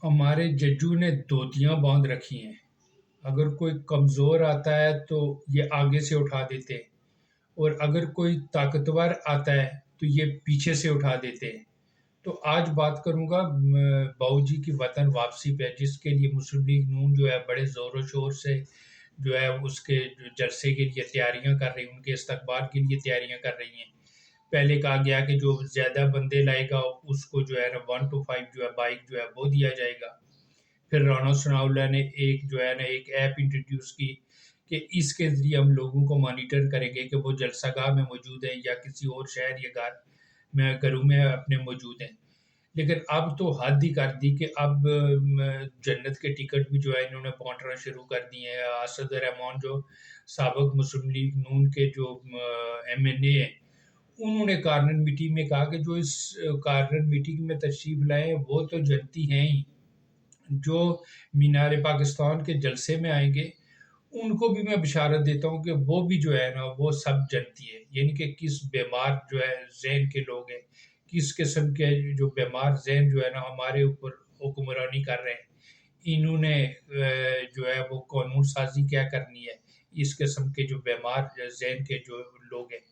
ہمارے ججو نے دھوتیاں باندھ رکھی ہیں۔ اگر کوئی کمزور آتا ہے تو یہ آگے سے اٹھا دیتے ہیں، اور اگر کوئی طاقتور آتا ہے تو یہ پیچھے سے اٹھا دیتے ہیں۔ تو آج بات کروں گا باؤ جی کی وطن واپسی پہ، جس کے لیے مسلم لیگ نون جو ہے بڑے زور و شور سے جو ہے اس کے جلسے کے لیے تیاریاں کر رہی ہیں، ان کے استقبال کے لیے تیاریاں کر رہی ہیں۔ پہلے کہا گیا کہ جو زیادہ بندے لائے گا اس کو جو ہے نا 1 to 5 جو ہے بائک جو ہے وہ دیا جائے گا۔ پھر رانا ثناء اللہ نے ایک جو ہے نا ایک ایپ انٹروڈیوس کی کہ اس کے ذریعے ہم لوگوں کو مانیٹر کریں گے کہ وہ جلسہ گاہ میں موجود ہیں یا کسی اور شہر یا گھروں میں اپنے موجود ہیں۔ لیکن اب تو حد ہی کر دی کہ اب جنت کے ٹکٹ بھی جو ہے انہوں نے بانٹنا شروع کر دیے ہیں۔ اسد الرحمان جو سابق مسلم لیگ نون کے جو ایم این اے ہیں، انہوں نے کارنر میٹنگ میں کہا کہ جو اس کارنر میٹنگ میں تشریف لائے ہیں وہ تو جنتی ہیں ہی، جو مینار پاکستان کے جلسے میں آئیں گے ان کو بھی میں بشارت دیتا ہوں کہ وہ بھی جو ہے نا وہ سب جنتی ہے، یعنی کہ کس بیمار جو ہے ذہن کے لوگ ہیں، کس قسم کے جو بیمار ذہن جو ہے نا ہمارے اوپر حکمرانی کر رہے ہیں، انہوں نے جو ہے وہ قانون سازی کیا کرنی ہے، اس قسم کے جو بیمار ذہن کے جو لوگ ہیں۔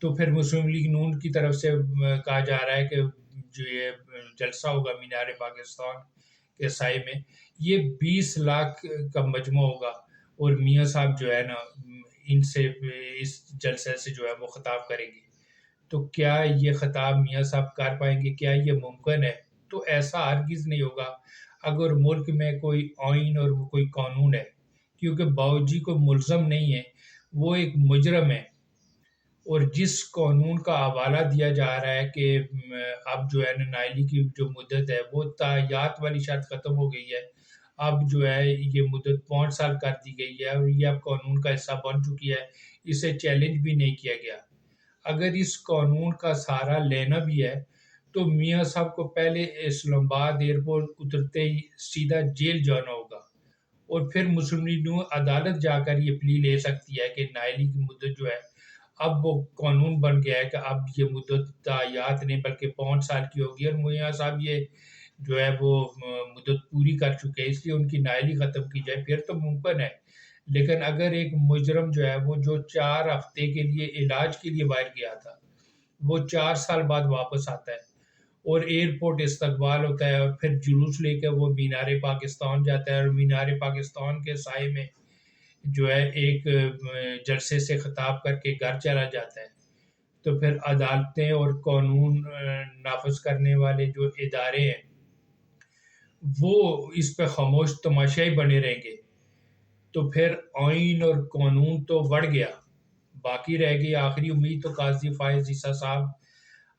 تو پھر مسلم لیگ نون کی طرف سے کہا جا رہا ہے کہ جو یہ جلسہ ہوگا مینار پاکستان کے سائے میں، یہ 20 لاکھ کا مجمع ہوگا، اور میاں صاحب جو ہے نا ان سے اس جلسے سے جو ہے وہ خطاب کریں گے۔ تو کیا یہ خطاب میاں صاحب کر پائیں گے؟ کیا یہ ممکن ہے؟ تو ایسا ہرگز نہیں ہوگا اگر ملک میں کوئی آئین اور کوئی قانون ہے، کیونکہ باؤ جی کو ملزم نہیں ہے، وہ ایک مجرم ہے۔ اور جس قانون کا حوالہ دیا جا رہا ہے کہ اب جو ہے نا نائلی کی جو مدت ہے وہ تاحیات والی شرط ختم ہو گئی ہے، اب جو ہے یہ مدت 5 سال کر دی گئی ہے، اور یہ اب قانون کا حصہ بن چکی ہے، اسے چیلنج بھی نہیں کیا گیا۔ اگر اس قانون کا سہارا لینا بھی ہے تو میاں صاحب کو پہلے اسلام آباد ایئرپورٹ اترتے ہی سیدھا جیل جانا ہوگا، اور پھر مسلم لیگ نون عدالت جا کر یہ پلی لے سکتی ہے کہ نائلی کی مدت جو ہے اب وہ قانون بن گیا ہے کہ اب یہ مدت تاحیات نہیں بلکہ 5 سال کی ہوگی، اور میاں صاحب یہ جو ہے وہ مدت پوری کر چکے ہیں، اس لیے ان کی نائلی ختم کی جائے، پھر تو ممکن ہے۔ لیکن اگر ایک مجرم جو ہے وہ جو 4 ہفتے کے لیے علاج کے لیے باہر گیا تھا، وہ 4 سال بعد واپس آتا ہے اور ایئرپورٹ استقبال ہوتا ہے، اور پھر جلوس لے کے وہ مینار پاکستان جاتا ہے، اور مینار پاکستان کے سائے میں جو ہے ایک جلسے سے خطاب کر کے گھر چلا جاتا ہے، تو پھر عدالتیں اور قانون نافذ کرنے والے جو ادارے ہیں وہ اس پہ خاموش تماشائی بنے رہیں گے۔ تو پھر آئین اور قانون تو بڑھ گیا، باقی رہ گئی آخری امید تو قاضی فائز عیسیٰ صاحب۔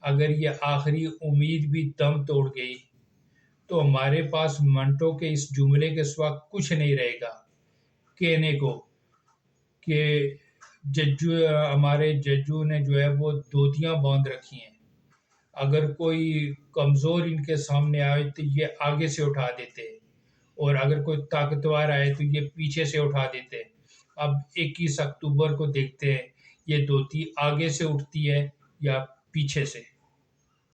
اگر یہ آخری امید بھی دم توڑ گئی تو ہمارے پاس منٹو کے اس جملے کے سوا کچھ نہیں رہے گا کہنے کو کہ ہمارے ججوں نے جو ہے وہ دھوتیاں باندھ رکھی ہیں، اگر کوئی کمزور ان کے سامنے آئے تو یہ آگے سے اٹھا دیتے، اور اگر کوئی طاقتور آئے تو یہ پیچھے سے اٹھا دیتے۔ اب 21 اکتوبر کو دیکھتے ہیں یہ دھوتی آگے سے اٹھتی ہے یا پیچھے سے۔